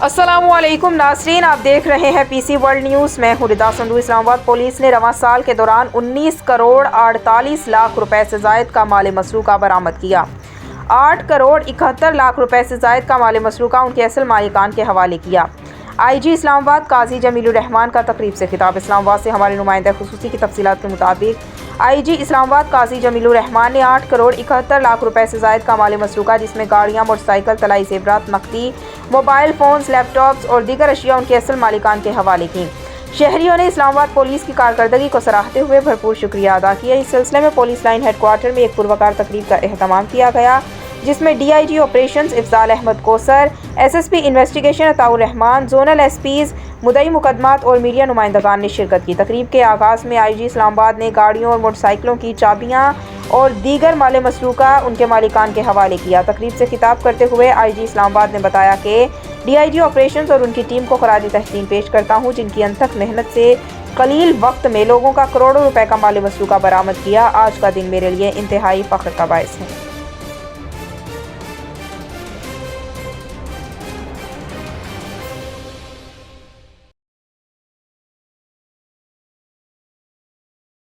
अस्सलामुअलैकुम नाज़रीन, आप देख रहे हैं पीसी वर्ल्ड न्यूज़। मैं हूं रिदा संधू। इस्लामाबाद पुलिस ने रवां साल के दौरान 19 करोड़ 48 लाख रुपए से ज़ायद का माल मसरूका बरामद किया। 8 करोड़ 71 लाख रुपए से ज़ायद का माल मसरूका उनके असल मालिकान के हवाले किया। IG इस्लामाबाद काजी जमीलुर रहमान का तकरीब से खिताब। इस्लामाबाद से हमारे नुमाइंदा खुसूसी की तफसीलात के मुताबिक IG इस्लामाबाद काजी जमीलुर रहमान ने 8 करोड़ 71 लाख रुपए से ज़ायद का माल मसरूका, जिसमें गाड़ियाँ, मोटरसाइकिल, तलाई ज़ेवरात, नकदी, मोबाइल फ़ोन्स, लैपटॉप्स और दीगर अशिया उनके असल मालिकान के हवाले की। शहरियों ने इस्लामाबाद पुलिस की कारकर्दगी को सराहते हुए भरपूर शुक्रिया अदा किया। इस सिलसिले में पुलिस लाइन हेडक्वार्टर में एक पुरवकार तकरीब का एहतमाम किया गया, जिसमें DIG operations Ifzal Ahmad Kosar, SSP investigation Ataur Rahman, zonal SPs, मुदई मुकदमात और मीडिया नुमाइंदगान ने शिरकत की। तकरीब के आगाज़ में IG इस्लामाबाद ने गाड़ियों और मोटरसाइकिलों की चाबियाँ और दीगर माल मसरूका उनके मालिकान के हवाले किया। तकरीब से खिताब करते हुए IG इस्लामाबाद ने बताया कि DIG ऑपरेशंस और उनकी टीम को खराज तहसीन पेश करता हूँ, जिनकी अनथक मेहनत से कलील वक्त में लोगों का करोड़ों रुपए का माल मसरूका बरामद किया। आज का दिन मेरे लिए इंतहाई फ़ख्र का बायस है।